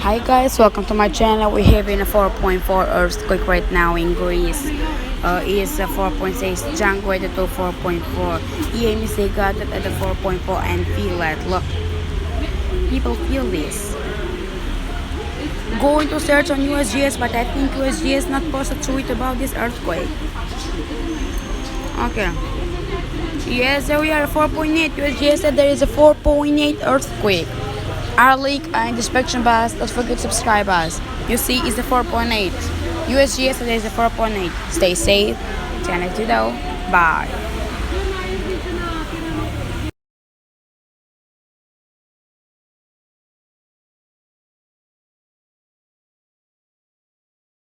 Hi guys, welcome to my channel. We're having a 4.4 earthquake right now in Greece. It's a 4.6 junk rated to 4.4. EMC got it at the 4.4 and feel it. Look, people feel this. Going to search on USGS, but I think USGS not posted tweet about this earthquake. Okay. Yes, there we are 4.8. USGS said there is a 4.8 earthquake. Our link and description box. Don't forget to subscribe us. You see, it's the 4.8. USGS said there is a 4.8. Stay safe. Channel 2 though. Bye.